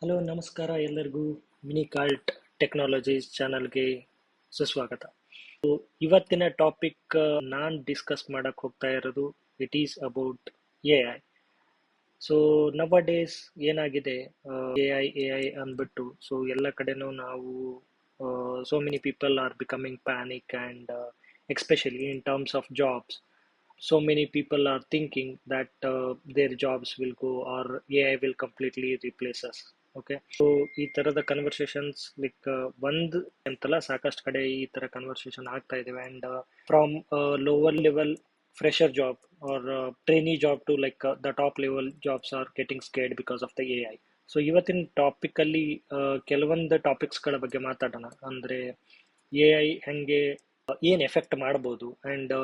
Hello ನಮಸ್ಕಾರ ಎಲ್ಲರಿಗೂ. Mini cart technologies ಚಾನಲ್ಗೆ ಸುಸ್ವಾಗತ. ಇವತ್ತಿನ ಟಾಪಿಕ್ ನಾನು ಡಿಸ್ಕಸ್ ಮಾಡಕ್ ಹೋಗ್ತಾ ಇರೋದು it is about A I. So ನವ ಡೇಸ್ ಏನಾಗಿದೆ, ಎ ಐ ಅಂದ್ಬಿಟ್ಟು ಸೊ ಎಲ್ಲ ಕಡೆನೂ ನಾವು so many people are becoming panic and especially in terms of jobs. So many people are thinking that their jobs will go or AI will completely replace us. Okay, so ಈ ತರದ conversations like ಒಂದ್ ಅಂತಲ್ಲ ಸಾಕಷ್ಟು ಕಡೆ ಈ ತರ conversation ಆಗ್ತಾ ಇದಾವೆ. And from lower level fresher job or trainee job to like the top level jobs are getting scared because of the A I. So ಇವತ್ತಿನ ಟಾಪಿಕ್ ಅಲ್ಲಿ ಕೆಲವೊಂದು ಟಾಪಿಕ್ಸ್ ಗಳ ಬಗ್ಗೆ ಮಾತಾಡೋಣ. ಅಂದ್ರೆ ಎ ಐ ಹೆಂಗೆ ಏನ್ ಎಫೆಕ್ಟ್ ಮಾಡಬಹುದು ಅಂಡ್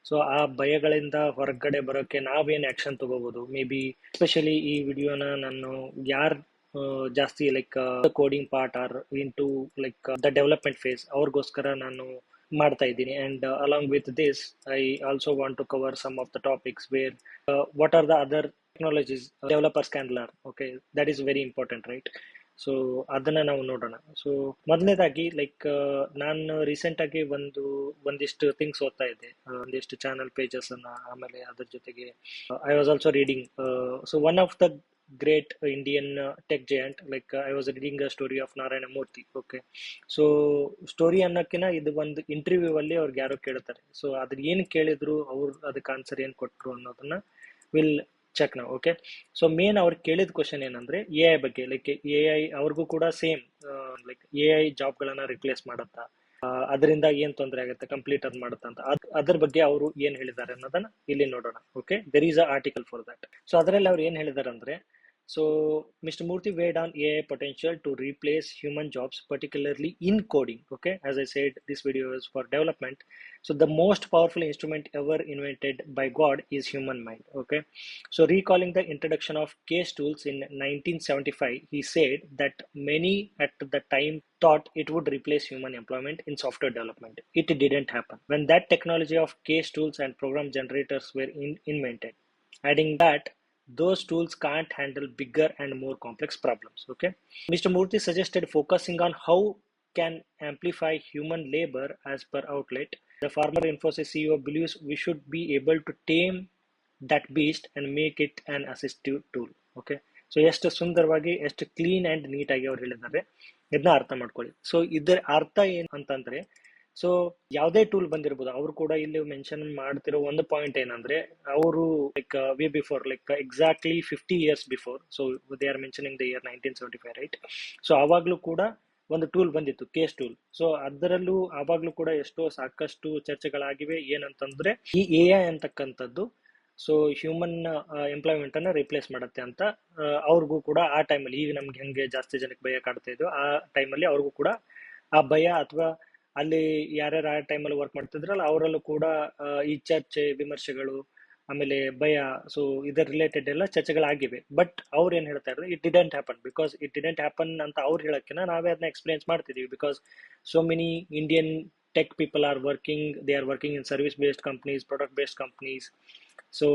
ಸೊ ಆ ಭಯಗಳಿಂದ ಹೊರಗಡೆ ಬರೋಕೆ ನಾವೇನ್ ಆಕ್ಷನ್ ತಗೋಬಹುದು. ಮೇ ಬಿ ಎಸ್ಪೆಷಲಿ ಈ ವಿಡಿಯೋನ ನಾನು ಯಾರ್ ಜಾಸ್ತಿ like coding part or into like the development phase ಅವ್ರಿಗೋಸ್ಕರ ನಾನು ಮಾಡ್ತಾ ಇದ್ದೀನಿ. And along with this I also want to cover some of the topics where what are the other technologies developers can learn. Okay, that is very important, right? So ಅದನ್ನ ನಾವು ನೋಡೋಣ. So ಮೊದಲನೇದಾಗಿ like ನಾನು recent ಆಗಿ ಒಂದಿಷ್ಟು things ಓದ್ತಾ ಇದ್ದೆ, ಒಂದಿಷ್ಟು ಚಾನಲ್ ಪೇಜಸ್ ಅನ್ನ. ಆಮೇಲೆ ಅದ್ರ ಜೊತೆಗೆ I was also reading so one of the great Indian tech giant, like I was reading a story of Narayana Murthy. Okay, so story ಅನ್ನೋಕ್ಕಿಂತ ಇದು ಒಂದು ಇಂಟರ್ವ್ಯೂ ಅಲ್ಲಿ ಅವ್ರಿಗೆ ಯಾರೋ ಕೇಳ್ತಾರೆ. ಸೊ ಅದ್ರ ಏನ್ ಕೇಳಿದ್ರು, ಅವ್ರು ಅದಕ್ಕೆ ಆನ್ಸರ್ ಏನ್ ಕೊಟ್ರು ಅನ್ನೋದನ್ನ ವಿಲ್ ಚೆಕ್ ನಾವು. ಓಕೆ, ಸೊ ಮೇನ್ ಅವ್ರು ಕೇಳಿದ ಕ್ವಶನ್ ಏನಂದ್ರೆ ಎ ಐ ಬಗ್ಗೆ. ಲೈಕ್ ಎ ಐ ಅವ್ರಿಗೂ ಕೂಡ same like A I job ಗಳನ್ನ ರಿಪ್ಲೇಸ್ ಮಾಡುತ್ತಾ, ಅದರಿಂದ ಏನ್ ತೊಂದರೆ ಆಗುತ್ತೆ, ಕಂಪ್ಲೀಟ್ ಅದ್ ಮಾಡುತ್ತಾ ಅಂತ ಅದ್ರ ಬಗ್ಗೆ ಅವರು ಏನ್ ಹೇಳಿದ್ದಾರೆ ಅನ್ನೋದನ್ನ ಇಲ್ಲಿ ನೋಡೋಣ. Okay, there is a article for that. So ಅದರಲ್ಲಿ ಅವ್ರು ಏನ್ ಹೇಳಿದಾರೆ ಅಂದ್ರೆ, so Mr. Murthy weighed on AI potential to replace human jobs, particularly in coding. Okay, as I said, this video is for development. So the most powerful instrument ever invented by God is human mind. Okay, so recalling the introduction of case tools in 1975, he said that many at the time thought it would replace human employment in software development. It didn't happen. When that technology of case tools and program generators were invented, adding that those tools can't handle bigger and more complex problems. Okay, Mr. Murthy suggested focusing on how can amplify human labor. As per outlet, the former Infosys CEO believes we should be able to tame that beast and make it an assistive tool. Okay, so ಎಷ್ಟು ಸುಂದರವಾಗಿ, ಎಷ್ಟು clean and neat ಆಗಿ ಅವ್ರು ಹೇಳಿದ್ದಾರೆ, ಇದನ್ನ ಅರ್ಥ ಮಾಡ್ಕೊಳ್ಳಿ. So ಇದರ ಅರ್ಥ ಏನ್ ಅಂತಂದ್ರೆ, ಸೊ ಯಾವುದೇ ಟೂಲ್ ಬಂದಿರ್ಬೋದು, ಅವರು ಕೂಡ ಇಲ್ಲಿ ಮೆನ್ಷನ್ ಮಾಡ್ತಿರೋ ಒಂದು ಪಾಯಿಂಟ್ ಏನಂದ್ರೆ, ಅವರು like way before like exactly 50 years before, so they are mentioning the year 1975, right? So ಅವಾಗ್ಲೂ ಕೂಡ ಒಂದು ಟೂಲ್ ಬಂದಿತ್ತು, ಕೇಸ್ ಟೂಲ್. ಸೊ ಅದರಲ್ಲೂ ಅವಾಗ್ಲೂ ಕೂಡ ಸಾಕಷ್ಟು ಚರ್ಚೆಗಳಾಗಿವೆ. ಏನಂತಂದ್ರೆ ಈ ಎ ಐ ಅಂತಕ್ಕಂಥದ್ದು ಸೊ ಹ್ಯೂಮನ್ ಎಂಪ್ಲಾಯ್ಮೆಂಟ್ ಅನ್ನ ರಿಪ್ಲೇಸ್ ಮಾಡುತ್ತೆ ಅಂತ. ಅವ್ರಿಗೂ ಕೂಡ ಆ ಟೈಮಲ್ಲಿ, ಈಗ ನಮ್ಗೆ ಹೆಂಗೆ ಜಾಸ್ತಿ ಜನಕ್ಕೆ ಭಯ ಕಾಡ್ತಾ ಇದ್ವು, ಆ ಟೈಮಲ್ಲಿ ಅವ್ರಿಗೂ ಕೂಡ ಆ ಭಯ, ಅಥವಾ ಅಲ್ಲಿ ಯಾರ್ಯಾರು ಆ ಟೈಮಲ್ಲಿ ವರ್ಕ್ ಮಾಡ್ತಿದ್ರಲ್ಲ ಅವರಲ್ಲೂ ಕೂಡ ಈ ಚರ್ಚೆ, ವಿಮರ್ಶೆಗಳು, ಆಮೇಲೆ ಭಯ, ಸೊ ಇದರ ರಿಲೇಟೆಡ್ ಎಲ್ಲ ಚರ್ಚೆಗಳಾಗಿವೆ. ಬಟ್ ಅವ್ರು ಏನ್ ಹೇಳ್ತಾ ಇದ್ದಾರೆ, it didn't happen. Because it didn't happen ಅಂತ ಅವ್ರು ಹೇಳಕ್ಕಿನ ನಾವೇ ಅದನ್ನ ಎಕ್ಸ್ಪೀರಿಯನ್ಸ್ ಮಾಡ್ತಿದೀವಿ. Because so many Indian tech people are working, they are working in service based companies, product based companies. So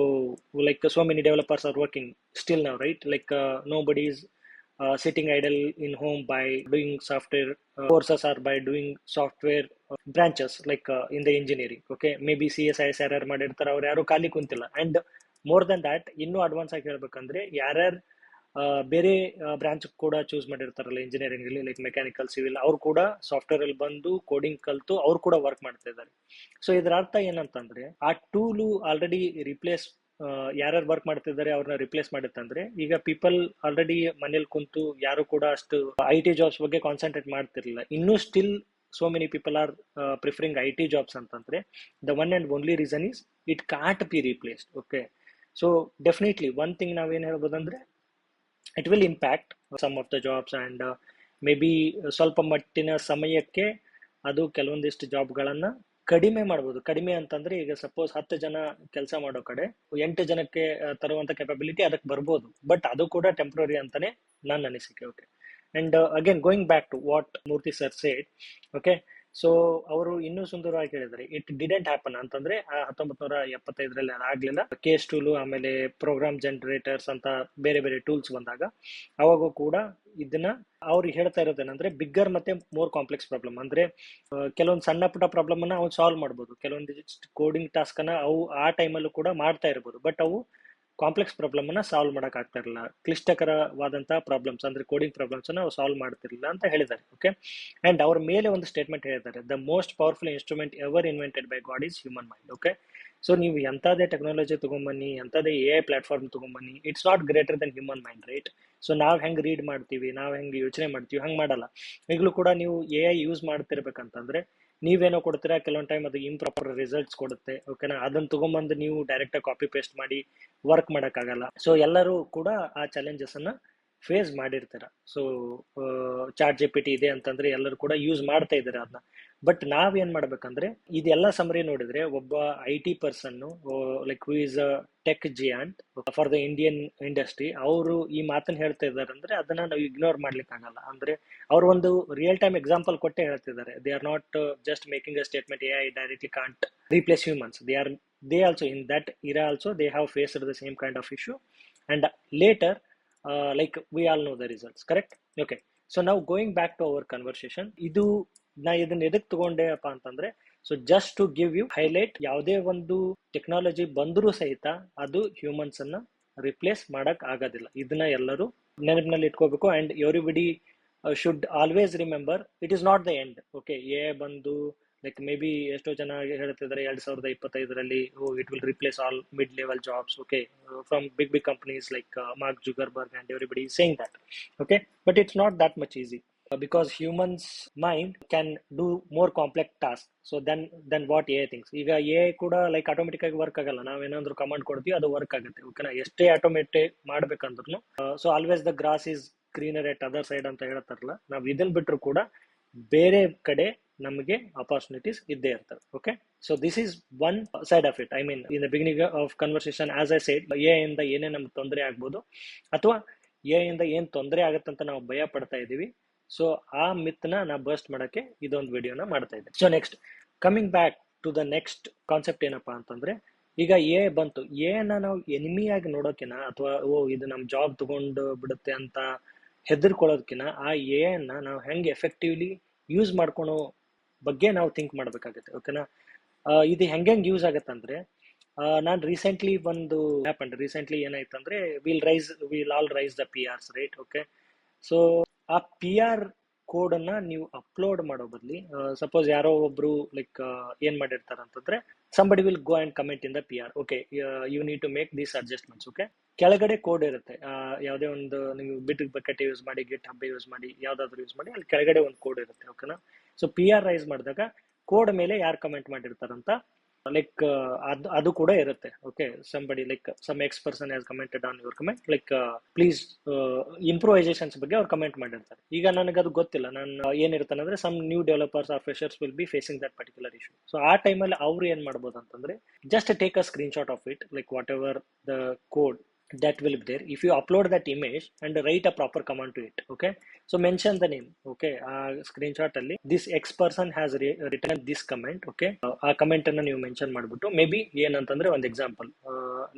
like so many developers are working still now, right? Like nobody is sitting idle in home by doing software courses or by doing software branches like in the engineering. Okay, maybe CSISRR ಮಾಡಿರ್ತಾರೆ, ಅವ್ರು ಯಾರು ಖಾಲಿ ಕುಂತಿಲ್ಲ. And more than that, ಇನ್ನೂ advance ಆಗಿ ಹೇಳ್ಬೇಕಂದ್ರೆ, ಯಾರ್ಯಾರು ಬೇರೆ branch ಕೂಡ ಚೂಸ್ ಮಾಡಿರ್ತಾರಲ್ಲ ಇಂಜಿನಿಯರಿಂಗ್ ಅಲ್ಲಿ, ಲೈಕ್ ಮೆಕ್ಯಾನಿಕಲ್, ಸಿವಿಲ್, ಅವ್ರು ಕೂಡ ಸಾಫ್ಟ್ವೇರ್ ಅಲ್ಲಿ ಬಂದು ಕೋಡಿಂಗ್ ಕಲ್ತು ಅವ್ರು ಕೂಡ ವರ್ಕ್ ಮಾಡ್ತಾ ಇದ್ದಾರೆ. ಸೊ ಇದರ ಅರ್ಥ ಏನಂತಂದ್ರೆ, ಆ ಟೂಲು ಆಲ್ರೆಡಿ ರಿಪ್ಲೇಸ್, ಯಾರ್ಯಾರು ವರ್ಕ್ ಮಾಡ್ತಿದ್ದಾರೆ ಅವ್ರನ್ನ ರಿಪ್ಲೇಸ್ ಮಾಡುತ್ತಂದ್ರೆ, ಈಗ ಪೀಪಲ್ ಆಲ್ರೆಡಿ ಮನೇಲಿ ಕುಂತು ಯಾರು ಕೂಡ ಅಷ್ಟು IT ಜಾಬ್ಸ್ ಬಗ್ಗೆ ಕಾನ್ಸಂಟ್ರೇಟ್ ಮಾಡ್ತಿರ್ಲಿಲ್ಲ. ಇನ್ನೂ still so many people are preferring IT jobs ಅಂತಂದ್ರೆ, the one and only reason is it can't be replaced. Okay, so definitely one thing ನಾವೇನ್ ಹೇಳ್ಬೋದಂದ್ರೆ, it will impact some of the jobs and maybe ಸ್ವಲ್ಪ ಮಟ್ಟಿನ ಸಮಯಕ್ಕೆ ಅದು ಕೆಲವೊಂದಿಷ್ಟು ಜಾಬ್ಗಳನ್ನ ಕಡಿಮೆ ಮಾಡ್ಬೋದು. ಕಡಿಮೆ ಅಂತಂದ್ರೆ, ಈಗ ಸಪೋಸ್ 10 ಜನ ಕೆಲಸ ಮಾಡೋ ಕಡೆ 8 ಜನಕ್ಕೆ ತರುವಂತ ಕೆಪಬಿಲಿಟಿ ಅದಕ್ಕೆ ಬರ್ಬೋದು. ಬಟ್ ಅದು ಕೂಡ ಟೆಂಪ್ರರಿ ಅಂತಾನೆ ನನ್ನ ಅನಿಸಿಕೆ. Okay, and again going back to what Murthy sir said. Okay, so ಅವರು ಇನ್ನೂ ಸುಂದರವಾಗಿ ಹೇಳಿದ್ದಾರೆ, ಇಟ್ ಡಿಡೆಂಟ್ ಹ್ಯಾಪನ್ ಅಂತಂದ್ರೆ 1975ರಲ್ಲಿ ಅದಾಗ್ಲಿಲ್ಲ. ಕೇಸ್ ಟೂಲು ಆಮೇಲೆ ಪ್ರೋಗ್ರಾಮ್ ಜನರೇಟರ್ಸ್ ಅಂತ ಬೇರೆ ಬೇರೆ ಟೂಲ್ಸ್ ಬಂದಾಗ ಅವಾಗೂ ಕೂಡ ಇದನ್ನ ಅವ್ರಿಗೆ ಹೇಳ್ತಾ ಇರೋದೇನಂದ್ರೆ ಬಿಗ್ಗರ್ ಮತ್ತೆ ಮೋರ್ ಕಾಂಪ್ಲೆಕ್ಸ್ ಪ್ರಾಬ್ಲಮ್ ಅಂದ್ರೆ ಕೆಲವೊಂದು ಸಣ್ಣ ಪುಟ್ಟ ಪ್ರಾಬ್ಲಮ್ ಅನ್ನ ಅವ್ನು ಸಾಲ್ವ್ ಮಾಡ್ಬೋದು, ಕೆಲವೊಂದು ಕೋಡಿಂಗ್ ಟಾಸ್ಕ್ ಅನ್ನ ಅವು ಆ ಟೈಮಲ್ಲೂ ಕೂಡ ಮಾಡ್ತಾ ಇರ್ಬೋದು, ಬಟ್ ಅವು ಕಾಂಪ್ಲೆಕ್ಸ್ ಪ್ರಾಬ್ಲಮ್ ಅನ್ನ ಸಾಲ್ವ್ ಮಾಡಕ್ ಆಗ್ತಾ ಇರಲಿಲ್ಲ, ಕ್ಲಿಷ್ಟಕರವಾದಂತಹ ಪ್ರಾಬ್ಲಮ್ಸ್ ಅಂದ್ರೆ ಕೋಡಿಂಗ್ ಪ್ರಾಬ್ಲಮ್ಸ್ ಅನ್ನ ಸಾಲ್ವ್ ಮಾಡ್ತಿರ್ಲಿಲ್ಲ ಅಂತ ಹೇಳಿದ್ದಾರೆ. ಓಕೆ, ಅಂಡ್ ಅವ್ರ ಮೇಲೆ ಒಂದು ಸ್ಟೇಟ್ಮೆಂಟ್ ಹೇಳಿದ್ದಾರೆ, the most powerful instrument ever invented by God is human mind. Okay, so ನೀವು ಎಂಥದೇ ಟೆಕ್ನಾಲಜಿ ತಗೊಂಬನ್ನಿ, ಎಂಥದೇ ಎ ಪ್ಲಾಟ್ಫಾರ್ಮ್ ತಗೊಂಬನ್ನಿ, it's not greater than human mind, right? So ನಾವ್ ಹೆಂಗ್ ರೀಡ್ ಮಾಡ್ತೀವಿ, ನಾವ್ ಹೆಂಗ್ ಯೋಚನೆ ಮಾಡ್ತೀವಿ, ಹಂಗ್ ಮಾಡಲ್ಲ. ಈಗಲೂ ಕೂಡ ನೀವು ಎ ಐ ಯೂಸ್ ಮಾಡ್ತಿರ್ಬೇಕಂತಂದ್ರೆ ನೀವೇನೋ ಕೊಡ್ತೀರಾ, ಕೆಲವೊಂದು ಟೈಮ್ ಅದು ಇಂಪ್ರಾಪರ್ ರಿಸಲ್ಟ್ಸ್ ಕೊಡುತ್ತೆ. ಓಕೆನಾ, ಅದನ್ನ ತಗೊಂಬಂದು ನೀವು ಡೈರೆಕ್ಟ್ ಆಗಿ ಕಾಪಿ ಪೇಸ್ಟ್ ಮಾಡಿ ವರ್ಕ್ ಮಾಡಕ್ಕಾಗಲ್ಲ. ಸೊ ಎಲ್ಲರೂ ಕೂಡ ಆ ಚಾಲೆಂಜಸ್ ಅನ್ನ ಫೇಸ್ ಮಾಡಿರ್ತಾರ. So chat G P T ಇದೆ ಅಂತಂದ್ರೆ ಎಲ್ಲರೂ ಕೂಡ ಯೂಸ್ ಮಾಡ್ತಾ ಇದ್ದಾರೆ ಅದನ್ನ. ಬಟ್ ನಾವ್ ಏನ್ ಮಾಡ್ಬೇಕಂದ್ರೆ ಇದೆಲ್ಲ ಸಮರಿ ನೋಡಿದ್ರೆ ಒಬ್ಬ I T person like who is a tech giant for the Indian industry, ಅವರು ಈ ಮಾತನ್ನ ಹೇಳ್ತಾ ಇದ್ದಾರೆ ಅಂದ್ರೆ ಅದನ್ನ ನಾವು ಇಗ್ನೋರ್ ಮಾಡ್ಲಿಕ್ಕೆ ಆಗಲ್ಲ. ಅಂದ್ರೆ ಅವ್ರು ಒಂದು ರಿಯಲ್ ಟೈಮ್ ಎಕ್ಸಾಂಪಲ್ ಕೊಟ್ಟೆ ಹೇಳ್ತಿದ್ದಾರೆ. They are not just making a statement A I directly can't replace humans. They also in that era also they have faced the same kind of issue, and later like we all know the results, correct? Okay, so now going back to our conversation, ಇದು ನಾ ಇದನ್ನ ಎದಕ್ ತಗೊಂಡೆಪ್ಪ ಅಂತಂದ್ರೆ, so just to give you highlight, ಯಾವುದೇ ಒಂದು technology ಬಂದರೂ ಸಹಿತ ಅದು ಹ್ಯೂಮನ್ಸ್ ಅನ್ನ ರಿಪ್ಲೇಸ್ ಮಾಡಕ್ ಆಗೋದಿಲ್ಲ. ಇದನ್ನ ಎಲ್ಲರೂ ನೆನಪಿನಲ್ಲಿ ಇಟ್ಕೋಬೇಕು. And everybody should always remember it is not the end. Okay, A ಬಂದು ಲೈಕ್ ಮೇ ಬಿ ಎಷ್ಟೋ ಜನ ಹೇಳ್ತಿದ್ದಾರೆ 2025ರಲ್ಲಿ it will replace all mid level jobs. Okay, from big companies like Mark Zuckerberg and everybody saying that. Okay, but it's not that much easy because humans mind can do more complex tasks so than what AI thinks. ಈಗ AI ಕೂಡ like automatic ಆಗಿ work ಆಗಲ್ಲ, ನಾವೇನಾದ್ರೂ command ಕೊಡ್ತೀವಿ ಅದು work ಆಗುತ್ತೆ. ಓಕೆನಾ, ಎಷ್ಟೇ ಆಟೋಮೇಟಿಕ್ ಮಾಡ್ಬೇಕಂದ್ರೂ so always the grass is greener at other side ಅಂತ ಹೇಳ್ತಾರಲ್ಲ, ನಾವ್ ಇದನ್ ಬಿಟ್ರು ಕೂಡ ಬೇರೆ ಕಡೆ ನಮಗೆ ಅಪಾರ್ಚುನಿಟೀಸ್ ಇದ್ದೇ ಇರ್ತವೆ. Okay, so this is one side of it. I mean in the beginning of conversation as I said, A ಇಂದ ಏನೇ ನಮ್ಗೆ ತೊಂದರೆ ಆಗ್ಬೋದು ಅಥವಾ ಎ ಇಂದ ಏನ್ ತೊಂದರೆ ಆಗತ್ತಂತ ನಾವು ಭಯ ಪಡ್ತಾ ಇದೀವಿ. ಸೊ ಆ ಮಿತ್ನ ನಾ ಬರ್ಸ್ಟ್ ಮಾಡಕ್ಕೆ ಇದೊಂದು ವಿಡಿಯೋನ ಮಾಡ್ತಾ ಇದ್ದೆ. So next coming back to the next concept ಏನಪ್ಪಾ ಅಂತಂದ್ರೆ, ಈಗ ಎ ಬಂತು, ಎನ ನಾವು ಎನಿಮಿಯಾಗಿ ನೋಡೋಕಿನ ಅಥವಾ ಇದು ನಮ್ ಜಾಬ್ ತಗೊಂಡು ಬಿಡುತ್ತೆ ಅಂತ ಹೆದರ್ಕೊಳ್ಳೋದಕ್ಕಿಂತ ಆ ಎ ಅನ್ನ ನಾವು ಹೆಂಗೆ ಎಫೆಕ್ಟಿವ್ಲಿ ಯೂಸ್ ಮಾಡ್ಕೊಳೋ ಬಗ್ಗೆ ನಾವು ಥಿಂಕ್ ಮಾಡ್ಬೇಕಾಗತ್ತೆ. ಓಕೆನಾ, ಇದು ಹೆಂಗೆ ಯೂಸ್ ಆಗತ್ತಂದ್ರೆ, ನಾನು ರೀಸೆಂಟ್ಲಿ ಒಂದು ರೀಸೆಂಟ್ಲಿ ಏನಾಯ್ತಂದ್ರೆ will all raise the P Rs, right? Okay, so ಆ ಪಿ ಆರ್ ಕೋಡ್ ಅನ್ನ ನೀವು ಅಪ್ಲೋಡ್ ಮಾಡೋ ಬದ್ಲಿ, ಸಪೋಸ್ ಯಾರೋ ಒಬ್ರು ಲೈಕ್ ಏನ್ ಮಾಡಿರ್ತಾರ ಅಂತಂದ್ರೆ, somebody will go and comment in the PR. Okay, you need to make these adjustments. Okay, ಕೆಳಗಡೆ ಕೋಡ್ ಇರುತ್ತೆ, ಯಾವುದೇ ಒಂದು ನೀವು ಬಿಟ್ ಬಕೆಟ್ ಯೂಸ್ ಮಾಡಿ, ಗಿಟ್ ಹಬ್ ಯೂಸ್ ಮಾಡಿ, ಯಾವ್ದಾದ್ರು ಯೂಸ್ ಮಾಡಿ, ಅಲ್ಲಿ ಕೆಳಗಡೆ ಒಂದು ಕೋಡ್ ಇರುತ್ತೆ. ಓಕೆನಾ, ಸೊ ಪಿ ಆರ್ ರೈಸ್ ಮಾಡಿದಾಗ ಕೋಡ್ ಮೇಲೆ ಯಾರು ಕಮೆಂಟ್ ಮಾಡಿರ್ತಾರಂತ ಲೈಕ್ ಅದು ಕೂಡ ಇರುತ್ತೆ. Okay, somebody like some X person has commented on your comment like please improvisations ಬಗ್ಗೆ ಅವ್ರು ಕಮೆಂಟ್ ಮಾಡಿರ್ತಾರೆ. ಈಗ ನನಗೆ ಅದು ಗೊತ್ತಿಲ್ಲ, ನಾನು ಏನಿರ್ತಾನೆ ಅಂದ್ರೆ some new developers or freshers will be facing that particular issue. So ಆ ಟೈಮಲ್ಲಿ ಅವ್ರು ಏನ್ ಮಾಡ್ಬೋದು ಅಂತಂದ್ರೆ, just take a screenshot of it, like whatever the code that will be there. If you upload that image and write a proper command to it, okay, so mention the name. Okay, screenshot alli this X person has written this comment. Okay, ಆ comment ಅನ್ನ ನೀವು mention ಮಾಡ್ಬಿಟ್ಟು may be ಏನಂತಂದ್ರೆ ಒಂದು example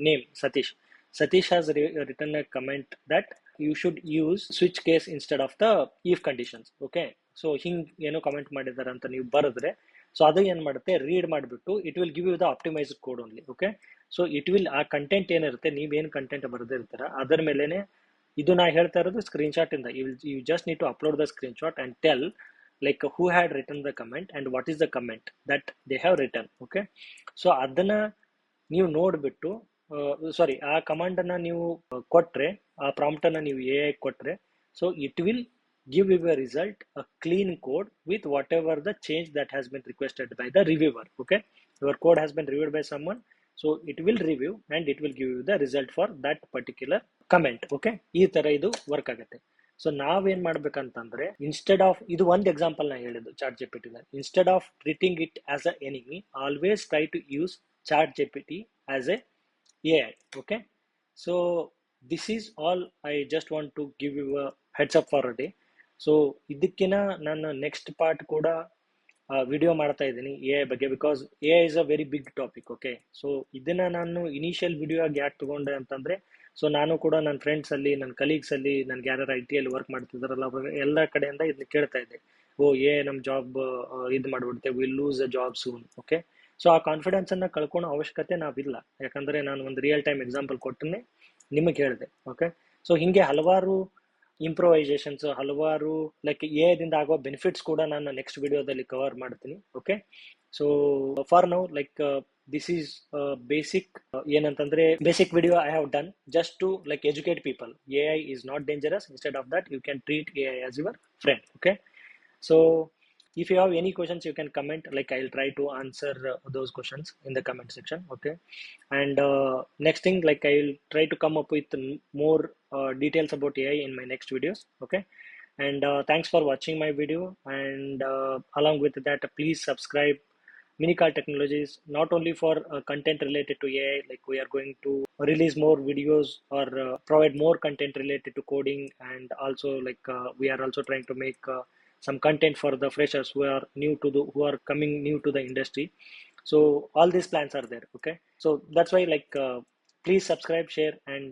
name Satish has written a comment that you should use switch case instead of the if conditions. Okay, so ಹಿಂಗ್ ಏನೋ comment ಮಾಡಿದಾರೆ ಅಂತ ನೀವು ಬರೆದ್ರೆ, ಸೊ ಅದು ಏನ್ ಮಾಡುತ್ತೆ, ರೀಡ್ ಮಾಡಿಬಿಟ್ಟು it will give you the optimised code only. Okay, so it will ಆ ಕಂಟೆಂಟ್ ಏನಿರುತ್ತೆ, ನೀವೇನ್ ಕಂಟೆಂಟ್ ಬರೆದಿರ್ತೀರ ಅದರ ಮೇಲೆನೆ ಇದು ನಾ ಹೇಳ್ತಾ ಇರೋದು ಸ್ಕ್ರೀನ್ ಶಾಟ್ ಇಂದ. You just need to upload the screen shot and tell like who had return the comment and what is the comment that they have return. Okay, so ಅದನ್ನ ನೀವು ನೋಡ್ಬಿಟ್ಟು ಸಾರಿ ಆ ಕಮಾಂಡ್ ಅನ್ನ ನೀವು ಕೊಟ್ರೆ, ಆ ಪ್ರಾಂಪ್ಟ್ ಅನ್ನ ನೀವು ಎ ಐ ಕೊಟ್ರೆ, so it will give you a result, a clean code with whatever the change that has been requested by the reviewer. Okay, your code has been reviewed by someone, so it will review and it will give you the result for that particular comment. Okay, ಈ ತರ ಇದು work ಆಗುತ್ತೆ. So ನಾವೇನ್ ಮಾಡ್ಬೇಕಂತಂದ್ರೆ, instead of ಇದು ಒಂದು example ನಾ ಹೇಳಿದ್ದು chat G P T, instead of treating it as a enemy, always try to use chat G P T as a AI. Okay, so this is all. I just want to give you a heads up for a day. So ಇದಕ್ಕಿನ ನಾನು next part ಕೂಡ video ಮಾಡ್ತಾ ಇದ್ದೀನಿ A ಬಗ್ಗೆ, because A is a very big topic. Okay, so ಇದನ್ನ ನಾನು initial video ಆಗಿ ಯಾಕೆ ತಗೊಂಡೆ ಅಂತಂದ್ರೆ, ಸೊ ನಾನು ಕೂಡ ನನ್ನ ಫ್ರೆಂಡ್ಸ್ ಅಲ್ಲಿ, ನನ್ನ ಕಲೀಗ್ಸ್ ಅಲ್ಲಿ, ನನ್ಗೆ ಯಾರು ಐ ಟಿ ಅಲ್ಲಿ ವರ್ಕ್ ಮಾಡ್ತಿದಾರಲ್ಲ ಅವ್ರ ಎಲ್ಲ ಕಡೆಯಿಂದ ಇದನ್ನ ಕೇಳ್ತಾ ಇದ್ದೆ. ಓ ನಮ್ಮ ಜಾಬ್ ಇದು ಮಾಡ್ಬಿಡುತ್ತೆ, will lose a job soon. Okay, so ಆ ಕಾನ್ಫಿಡೆನ್ಸ್ ಅನ್ನ ಕಳ್ಕೊಳ್ಳೋ ಅವಶ್ಯಕತೆ ನಾವಿಲ್ಲ, ಯಾಕಂದ್ರೆ ನಾನು ಒಂದು ರಿಯಲ್ ಟೈಮ್ ಎಕ್ಸಾಂಪಲ್ ಕೊಟ್ಟನೆ ನಿಮಗೆ ಹೇಳಿದೆ. ಓಕೆ, ಸೊ ಹಿಂಗೆ ಹಲವಾರು ಇಂಪ್ರೊವೈಸೇಷನ್ಸ್, ಹಲವಾರು ಲೈಕ್ ದಿಂದ ಆಗೋ ಬೆನಿಫಿಟ್ಸ್ ಕೂಡ ನಾನು ನೆಕ್ಸ್ಟ್ ವಿಡಿಯೋದಲ್ಲಿ ಕವರ್ ಮಾಡ್ತೀನಿ. Okay, so for now like this is basic, ಏನಂತಂದ್ರೆ basic video I have done just to like educate people. A I is not dangerous. Instead of that you can treat A I as your friend. Okay, so if you have any questions you can comment, like I'll try to answer those questions in the comment section. Okay, and next thing, like I'll try to come up with more details about AI in my next videos. Okay, and thanks for watching my video, and along with that please subscribe Minical Technologies, not only for content related to AI, like we are going to release more videos or provide more content related to coding, and also like we are also trying to make some content for the freshers who are who are coming new to the industry. So all these plans are there. Okay, so that's why like please subscribe, share and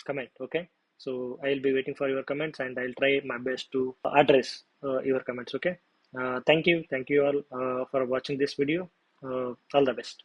comment. Okay, so I'll be waiting for your comments and I'll try my best to address your comments. Okay, thank you all for watching this video. All the best.